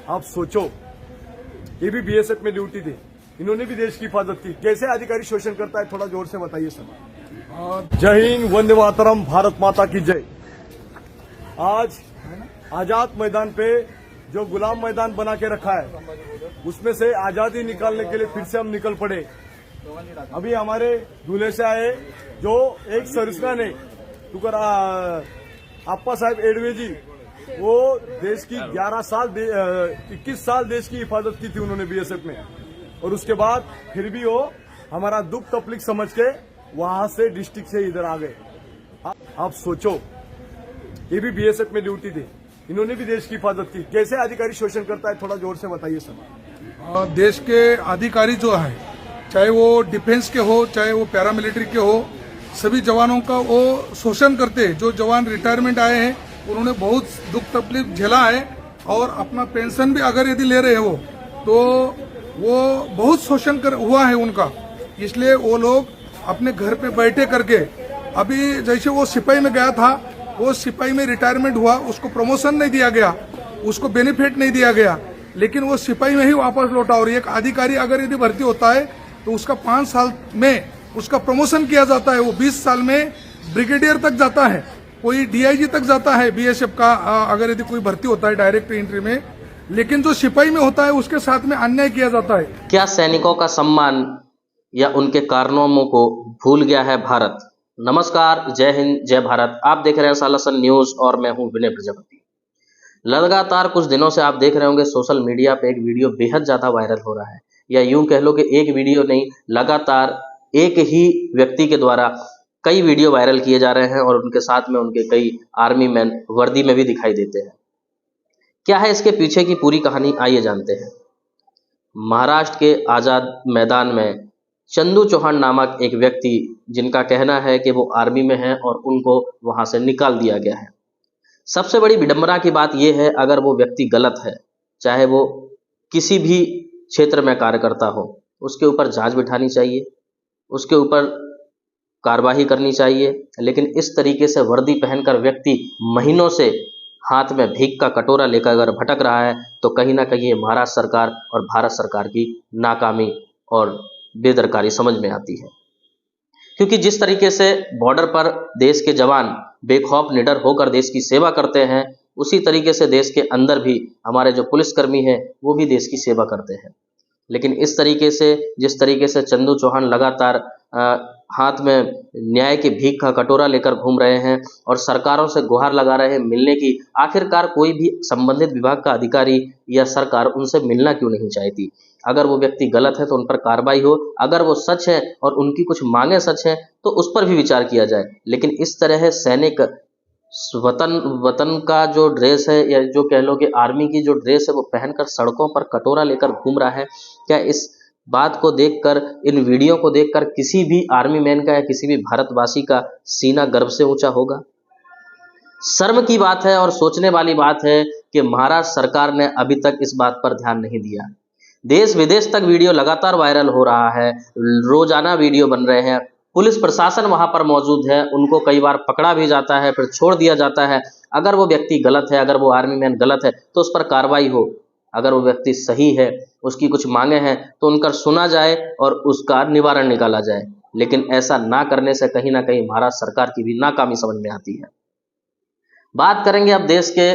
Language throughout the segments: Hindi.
आप सोचो, ये भी बीएसएफ में ड्यूटी थी, इन्होंने भी देश की हिफाजत की। कैसे अधिकारी शोषण करता है, थोड़ा जोर से बताइए सब। जय हिंद, वंदे मातरम, भारत माता की जय। आज आजाद मैदान पे जो गुलाम मैदान बना के रखा है, उसमें से आजादी निकालने के लिए फिर से हम निकल पड़े। अभी हमारे दूल्हे से आए जो एक सरसना ने तुकर अप्पा साहब एडवे जी, वो देश की 21 साल देश की हिफाजत की थी उन्होंने बीएसएफ में, और उसके बाद फिर भी वो हमारा दुख तकलीफ समझ के वहां से डिस्ट्रिक्ट से इधर आ गए। आप सोचो, ये भी बीएसएफ में ड्यूटी थी, इन्होंने भी देश की हिफाजत की। कैसे अधिकारी शोषण करता है, थोड़ा जोर से बताइए सब। देश के अधिकारी जो है, चाहे वो डिफेंस के हो चाहे वो पैरामिलिट्री के हो, सभी जवानों का वो शोषण करते हैं। जो जवान रिटायरमेंट आए हैं उन्होंने बहुत दुख तकलीफ झेला है, और अपना पेंशन भी अगर यदि ले रहे हो तो वो बहुत शोषण हुआ है उनका। इसलिए वो लोग अपने घर पे बैठे करके, अभी जैसे वो सिपाही में गया था, वो सिपाही में रिटायरमेंट हुआ, उसको प्रमोशन नहीं दिया गया, उसको बेनिफिट नहीं दिया गया, लेकिन वो सिपाही में ही वापस लौटा। और एक अधिकारी अगर यदि भर्ती होता है तो उसका 5 साल में उसका प्रमोशन किया जाता है, वो 20 साल में ब्रिगेडियर तक जाता है, कोई डीआईजी तक जाता है बीएसएफ का अगर यदि कोई भर्ती होता है डायरेक्ट एंट्री में। लेकिन जो सिपाही में होता है उसके साथ में अन्याय किया जाता है। क्या सैनिकों का सम्मान या उनके कारनामों को भूल गया है भारत? नमस्कार, जय हिंद, जय भारत। आप देख रहे हैं सालासन न्यूज और मैं हूं विनय प्रजापति। लगातार कुछ दिनों से आप देख रहे होंगे सोशल मीडिया पे एक वीडियो बेहद ज्यादा वायरल हो रहा है, या यूं कह लो कि एक वीडियो नहीं, लगातार एक ही व्यक्ति के द्वारा कई वीडियो वायरल किए जा रहे हैं, और उनके साथ में उनके कई आर्मी मैन वर्दी में भी दिखाई देते हैं। क्या है इसके पीछे की पूरी कहानी, आइए जानते हैं। महाराष्ट्र के आजाद मैदान में चंदू चौहान नामक एक व्यक्ति, जिनका कहना है कि वो आर्मी में है और उनको वहां से निकाल दिया गया है। सबसे बड़ी विडंबना की बात यह है, अगर वो व्यक्ति गलत है, चाहे वो किसी भी क्षेत्र में कार्य करता हो, उसके ऊपर जांच बिठानी चाहिए, उसके ऊपर कार्रवाई करनी चाहिए। लेकिन इस तरीके से वर्दी पहनकर व्यक्ति महीनों से हाथ में भीख का कटोरा लेकर अगर भटक रहा है, तो कहीं ना कहीं ये महाराष्ट्र सरकार और भारत सरकार की नाकामी और बेदरकारी समझ में आती है। क्योंकि जिस तरीके से बॉर्डर पर देश के जवान बेखौफ निडर होकर देश की सेवा करते हैं, उसी तरीके से देश के अंदर भी हमारे जो पुलिसकर्मी हैं वो भी देश की सेवा करते हैं। लेकिन इस तरीके से, जिस तरीके से चंदू चौहान लगातार हाथ में न्याय की भीख का कटोरा लेकर घूम रहे हैं और सरकारों से गुहार लगा रहे हैं मिलने की, आखिरकार कोई भी संबंधित विभाग का अधिकारी या सरकार उनसे मिलना क्यों नहीं चाहती? अगर वो व्यक्ति गलत है तो उन पर कार्रवाई हो, अगर वो सच है और उनकी कुछ मांगे सच है तो उस पर भी विचार किया जाए। लेकिन इस तरह सैनिक वतन का जो ड्रेस है, या जो कह लो कि आर्मी की जो ड्रेस है, वो पहनकर सड़कों पर कटोरा लेकर घूम रहा है। क्या इस बात को देखकर, इन वीडियो को देखकर किसी भी आर्मी मैन का या किसी भी भारतवासी का सीना गर्व से ऊंचा होगा? शर्म की बात है और सोचने वाली बात है कि महाराष्ट्र सरकार ने अभी तक इस बात पर ध्यान नहीं दिया। देश विदेश तक वीडियो लगातार वायरल हो रहा है, रोजाना वीडियो बन रहे हैं, पुलिस प्रशासन वहां पर मौजूद है, उनको कई बार पकड़ा भी जाता है, फिर छोड़ दिया जाता है। अगर वो व्यक्ति गलत है, अगर वो आर्मी मैन गलत है तो उस पर कार्रवाई हो, अगर वो व्यक्ति सही है, उसकी कुछ मांगे हैं तो उनका सुना जाए और उसका निवारण निकाला जाए। लेकिन ऐसा ना करने से कहीं ना कहीं महाराष्ट्र सरकार की भी नाकामी समझ में आती है। बात करेंगे अब देश के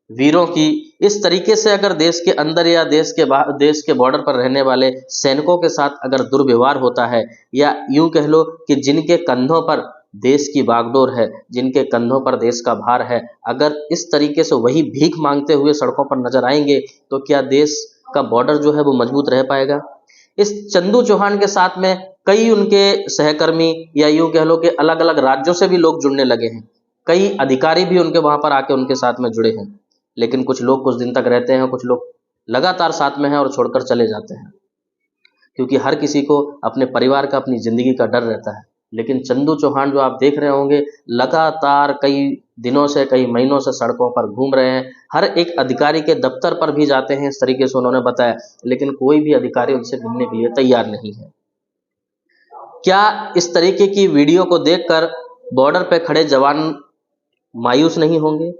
वीरों की। इस तरीके से अगर देश के अंदर या देश के बॉर्डर पर रहने वाले सैनिकों के साथ अगर दुर्व्यवहार होता है, या यूं कह लो कि जिनके कंधों पर देश की बागडोर है, जिनके कंधों पर देश का भार है, अगर इस तरीके से वही भीख मांगते हुए सड़कों पर नजर आएंगे तो क्या देश का बॉर्डर जो है वो मजबूत रह पाएगा? इस चंदू चौहान के साथ में कई उनके सहकर्मी, या यूं कह लो कि अलग अलग राज्यों से भी लोग जुड़ने लगे हैं, कई अधिकारी भी उनके वहां पर आके उनके साथ में जुड़े हैं। लेकिन कुछ लोग कुछ दिन तक रहते हैं, कुछ लोग लगातार साथ में हैं और छोड़कर चले जाते हैं, क्योंकि हर किसी को अपने परिवार का, अपनी जिंदगी का डर रहता है। लेकिन चंदू चौहान जो आप देख रहे होंगे लगातार कई दिनों से, कई महीनों से सड़कों पर घूम रहे हैं। हर एक अधिकारी के दफ्तर पर भी जाते हैं, इस तरीके से उन्होंने बताया, लेकिन कोई भी अधिकारी उनसे मिलने के लिए तैयार नहीं है। क्या इस तरीके की वीडियो को देखकर बॉर्डर पे खड़े जवान मायूस नहीं होंगे?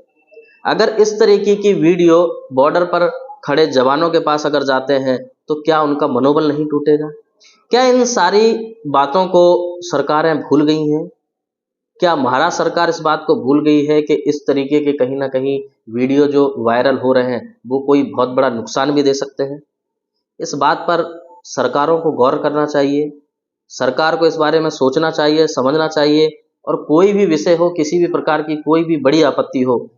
अगर इस तरीके की वीडियो बॉर्डर पर खड़े जवानों के पास अगर जाते हैं तो क्या उनका मनोबल नहीं टूटेगा? क्या इन सारी बातों को सरकारें भूल गई हैं? क्या महाराष्ट्र सरकार इस बात को भूल गई है कि इस तरीके के कहीं ना कहीं वीडियो जो वायरल हो रहे हैं वो कोई बहुत बड़ा नुकसान भी दे सकते हैं? इस बात पर सरकारों को गौर करना चाहिए। सरकार को इस बारे में सोचना चाहिए, समझना चाहिए, और कोई भी विषय हो, किसी भी प्रकार की कोई भी बड़ी आपत्ति हो,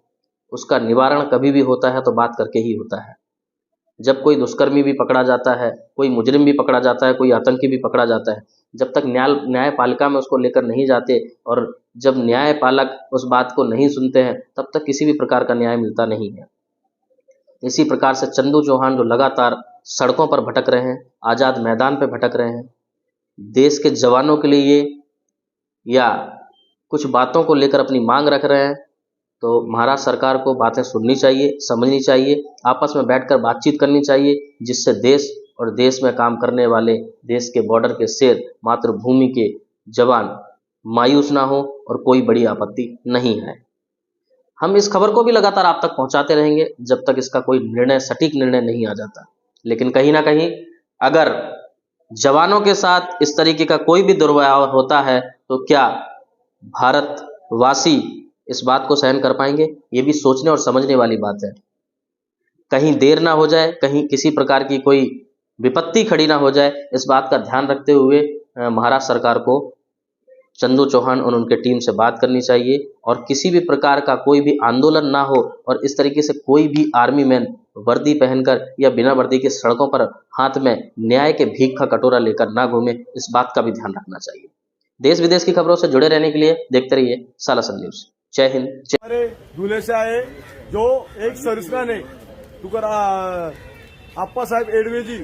उसका निवारण कभी भी होता है तो बात करके ही होता है। जब कोई दुष्कर्मी भी पकड़ा जाता है, कोई मुजरिम भी पकड़ा जाता है, कोई आतंकी भी पकड़ा जाता है, जब तक न्यायपालिका में उसको लेकर नहीं जाते और जब न्यायपालक उस बात को नहीं सुनते हैं, तब तक किसी भी प्रकार का न्याय मिलता नहीं है। इसी प्रकार से चंदू चौहान जो लगातार सड़कों पर भटक रहे हैं, आज़ाद मैदान पर भटक रहे हैं, देश के जवानों के लिए या कुछ बातों को लेकर अपनी मांग रख रहे हैं, तो महाराष्ट्र सरकार को बातें सुननी चाहिए, समझनी चाहिए, आपस में बैठकर बातचीत करनी चाहिए, जिससे देश और देश में काम करने वाले, देश के बॉर्डर के शेर, मातृभूमि के जवान मायूस ना हो और कोई बड़ी आपत्ति नहीं है। हम इस खबर को भी लगातार आप तक पहुंचाते रहेंगे जब तक इसका कोई निर्णय, सटीक निर्णय नहीं आ जाता। लेकिन कहीं ना कहीं अगर जवानों के साथ इस तरीके का कोई भी दुर्व्यवहार होता है तो क्या भारतवासी इस बात को सहन कर पाएंगे? ये भी सोचने और समझने वाली बात है। कहीं देर ना हो जाए, कहीं किसी प्रकार की कोई विपत्ति खड़ी ना हो जाए, इस बात का ध्यान रखते हुए महाराष्ट्र सरकार को चंदू चौहान और उनके टीम से बात करनी चाहिए, और किसी भी प्रकार का कोई भी आंदोलन ना हो और इस तरीके से कोई भी आर्मी मैन वर्दी पहनकर या बिना वर्दी के सड़कों पर हाथ में न्याय के भीख का कटोरा लेकर ना घूमे, इस बात का भी ध्यान रखना चाहिए। देश विदेश की खबरों से जुड़े रहने के लिए देखते रहिए सालासन न्यूज। जय हिंद। हमारे दूल्हे से आए जो एक सर्विसमैन है तुकर अप्पा साहब एडवे जी,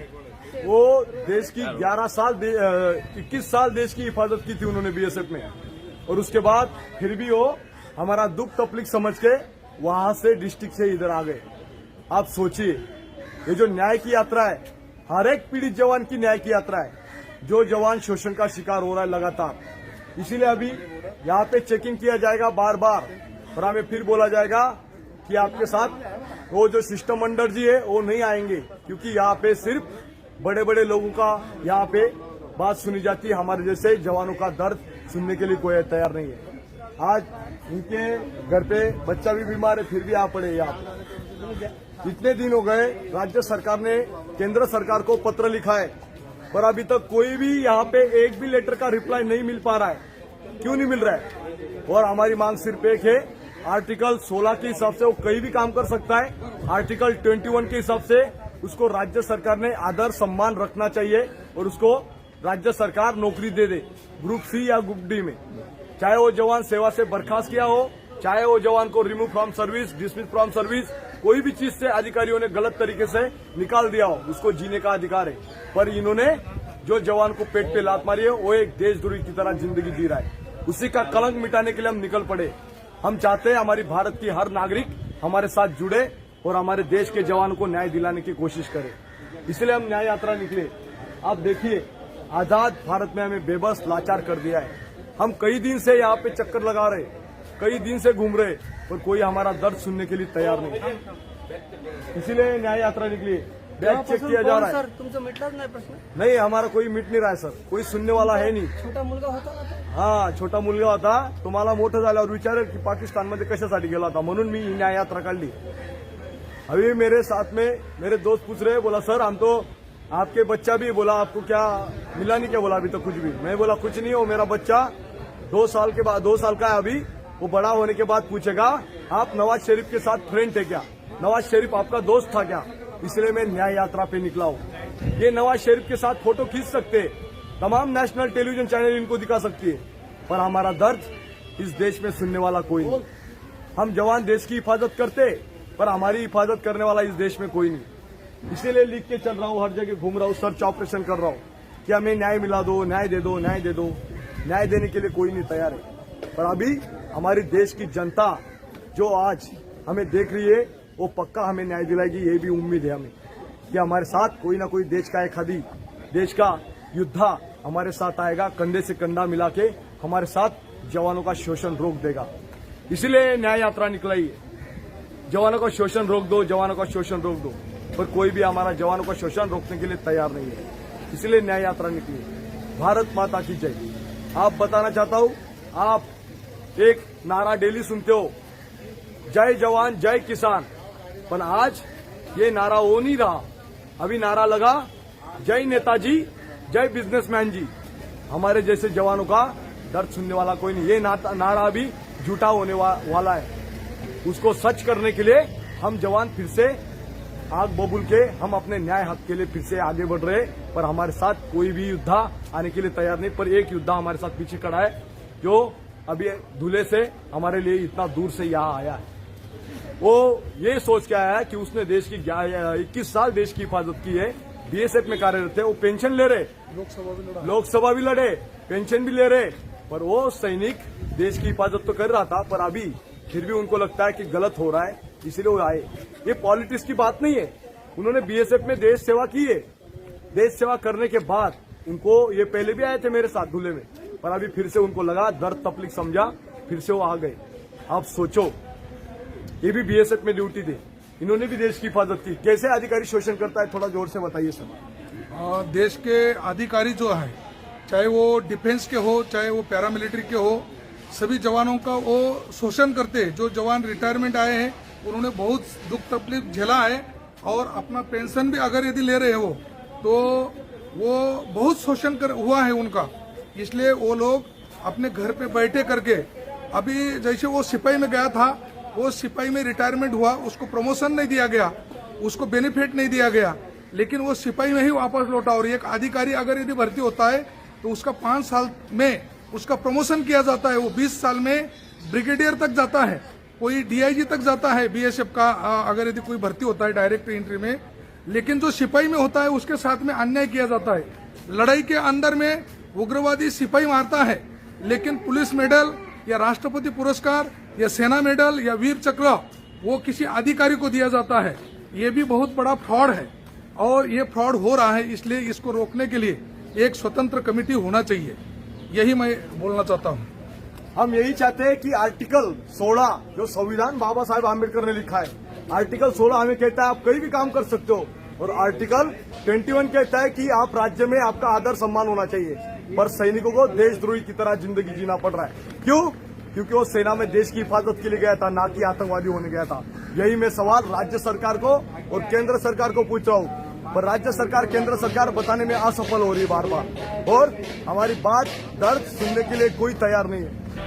वो देश की 21 साल देश की हिफाजत की थी उन्होंने बीएसएफ में, और उसके बाद फिर भी वो हमारा दुख तकलीफ समझ के वहां से डिस्ट्रिक्ट से इधर आ गए। आप सोचिए, ये जो न्याय की यात्रा है, हर एक पीड़ित जवान की न्याय की यात्रा है, जो जवान शोषण का शिकार हो रहा है लगातार। इसीलिए अभी यहाँ पे चेकिंग किया जाएगा बार बार, और हमें फिर बोला जाएगा कि आपके साथ वो जो सिस्टम मंडल जी है वो नहीं आएंगे, क्योंकि यहाँ पे सिर्फ बड़े बड़े लोगों का यहाँ पे बात सुनी जाती है, हमारे जैसे जवानों का दर्द सुनने के लिए कोई तैयार नहीं है। आज इनके घर पे बच्चा भी बीमार है, फिर भी यहाँ पड़े। यहाँ इतने दिन हो गए, राज्य सरकार ने केंद्र सरकार को पत्र लिखा है, पर अभी तक कोई भी यहाँ पे एक भी लेटर का रिप्लाई नहीं मिल पा रहा है। क्यों नहीं मिल रहा है? और हमारी मांग सिर्फ एक है, आर्टिकल 16 के हिसाब से वो कहीं भी काम कर सकता है, आर्टिकल 21 के हिसाब से उसको राज्य सरकार ने आदर सम्मान रखना चाहिए, और उसको राज्य सरकार नौकरी दे दे, ग्रुप सी या ग्रुप डी में। चाहे वो जवान सेवा से बर्खास्त किया हो, चाहे वो जवान को remove from service, dismiss from service, कोई भी चीज से अधिकारियों ने गलत तरीके से निकाल दिया हो, उसको जीने का अधिकार है। पर इन्होंने जो जवान को पेट पे लात मारी है, वो एक देशद्रोही की तरह जिंदगी जी रहा है। उसी का कलंक मिटाने के लिए हम निकल पड़े। हम चाहते हैं हमारी भारत की हर नागरिक हमारे साथ जुड़े और हमारे देश के जवानों को न्याय दिलाने की कोशिश करे। इसलिए हम न्याय यात्रा निकले। आप देखिए, आजाद भारत में हमें बेबस लाचार कर दिया है। हम कई दिन से यहाँ पे चक्कर लगा रहे, कई दिन से घूम रहे, पर कोई हमारा दर्द सुनने के लिए तैयार नहीं। इसीलिए न्याय यात्रा निकली। बैग चेक किया जा रहा है। सर तुमचं मिटलाच नाही प्रश्न? नहीं, हमारा कोई मिट नहीं रहा है सर, कोई सुनने वाला है नहीं। छोटा मुलगा होता ना तो? हा, छोटा मुलगा होता, तुम्हाला मोठं झाल्यावर विचारेल की पाकिस्तानमध्ये कशासाठी गेला होता, म्हणून मी ही न्याय यात्रा काढली। अभी मेरे साथ में मेरे दोस्त पूछ रहे, बोला सर हम तो आपके बच्चा भी, बोला आपको क्या मिला नहीं क्या, बोला अभी तो कुछ भी। मैं बोला कुछ नहीं हो, मेरा बच्चा 2 साल के बाद 2 साल का है अभी, वो बड़ा होने के बाद पूछेगा आप नवाज शरीफ के साथ फ्रेंड थे क्या, नवाज शरीफ आपका दोस्त था क्या। इसलिए मैं न्याय यात्रा पे निकला हूँ। ये नवाज शरीफ के साथ फोटो खींच सकते, तमाम नेशनल टेलीविजन चैनल इनको दिखा सकती है, पर हमारा दर्द इस देश में सुनने वाला कोई नहीं। हम जवान देश की हिफाजत करते, पर हमारी हिफाजत करने वाला इस देश में कोई नहीं। इसीलिए लिख के चल रहा हूँ, हर जगह घूम रहा हूँ, सर्च ऑपरेशन कर रहा हूँ कि हमें न्याय मिला दो, न्याय दे दो, न्याय दे दो। न्याय देने के लिए कोई नहीं तैयार है। पर अभी हमारी देश की जनता जो आज हमें देख रही है वो पक्का हमें न्याय दिलाएगी, ये भी उम्मीद है हमें कि हमारे साथ कोई ना कोई देश का एक आदि देश का योद्धा हमारे साथ आएगा, कंधे से कंधा मिला के हमारे साथ जवानों का शोषण रोक देगा। इसलिए न्याय यात्रा निकलाई है, जवानों का शोषण रोक दो, जवानों का शोषण रोक दो। पर कोई भी हमारा जवानों का शोषण रोकने के लिए तैयार नहीं है, इसलिए न्याय यात्रा निकली। भारत माता की जय। आप बताना चाहता हूं, आप एक नारा डेली सुनते हो, जय जवान जय किसान, पर आज ये नारा वो नहीं रहा। अभी नारा लगा जय नेताजी जय बिजनेसमैन जी। हमारे जैसे जवानों का दर्द सुनने वाला कोई नहीं। ये नारा अभी झूठा होने वाला है। उसको सच करने के लिए हम जवान फिर से आग बबूल के हम अपने न्याय हक के लिए फिर से आगे बढ़ रहे हैं। पर हमारे साथ कोई भी योद्धा आने के लिए तैयार नहीं। पर एक योद्धा हमारे साथ पीछे खड़ा है जो अभी धुले से हमारे लिए इतना दूर से यहाँ आया है। वो ये सोच के आया है कि उसने देश की 21 साल देश की हिफाजत की है, बीएसएफ में कार्यरत है, वो पेंशन ले रहे, लोकसभा भी लड़े, पेंशन भी ले रहे। पर वो सैनिक देश की हिफाजत तो कर रहा था, पर अभी फिर भी उनको लगता है कि गलत हो रहा है, इसलिए वो आए। ये पॉलिटिक्स की बात नहीं है। उन्होंने बीएसएफ में देश सेवा की है। देश सेवा करने के बाद उनको, ये पहले भी आए थे मेरे साथ धुले में, पर अभी फिर से उनको लगा, दर्द तकलीफ समझा, फिर से वो आ गए। आप सोचो, ये भी बीएसएफ में ड्यूटी थी, इन्होंने भी देश की हिफाजत की। कैसे अधिकारी शोषण करता है, थोड़ा जोर से बताइए सर। देश के अधिकारी जो है, चाहे वो डिफेंस के हो, चाहे वो पैरामिलिट्री के हो, सभी जवानों का वो शोषण करते हैं। जो जवान रिटायरमेंट आए हैं उन्होंने बहुत दुख तकलीफ झेला है, और अपना पेंशन भी अगर यदि ले रहे हो तो वो बहुत शोषण हुआ है उनका। इसलिए वो लोग अपने घर पे बैठे करके, अभी जैसे वो सिपाही में गया था, वो सिपाही में रिटायरमेंट हुआ, उसको प्रमोशन नहीं दिया गया, उसको बेनिफिट नहीं दिया गया, लेकिन वो सिपाही में ही वापस लौटा। और एक अधिकारी अगर यदि भर्ती होता है तो उसका 5 साल में उसका प्रमोशन किया जाता है, वो 20 साल में ब्रिगेडियर तक जाता है, कोई डीआईजी तक जाता है बीएसएफ का, अगर यदि कोई भर्ती होता है डायरेक्ट एंट्री में। लेकिन जो सिपाही में होता है उसके साथ में अन्याय किया जाता है। लड़ाई के अंदर में उग्रवादी सिपाही मारता है, लेकिन पुलिस मेडल या राष्ट्रपति पुरस्कार या सेना मेडल या वीर चक्र वो किसी अधिकारी को दिया जाता है। ये भी बहुत बड़ा फ्रॉड है, और ये फ्रॉड हो रहा है। इसलिए इसको रोकने के लिए एक स्वतंत्र कमेटी होना चाहिए, यही मैं बोलना चाहता हूँ। हम यही चाहते हैं कि आर्टिकल 16 जो संविधान बाबा साहेब आम्बेडकर ने लिखा है, आर्टिकल 16 हमें कहता है आप कहीं भी काम कर सकते हो, और आर्टिकल 21 कहता है कि आप राज्य में आपका आदर सम्मान होना चाहिए। पर सैनिकों को देशद्रोही की तरह जिंदगी जीना पड़ रहा है। क्यों? क्योंकि वो सेना में देश की हिफाजत के लिए गया था, ना कि आतंकवादी होने गया था। यही मैं सवाल राज्य सरकार को और केंद्र सरकार को पूछ रहा हूँ, पर राज्य सरकार केंद्र सरकार बताने में असफल हो रही है बार बार, और हमारी बात दर्द सुनने के लिए कोई तैयार नहीं है।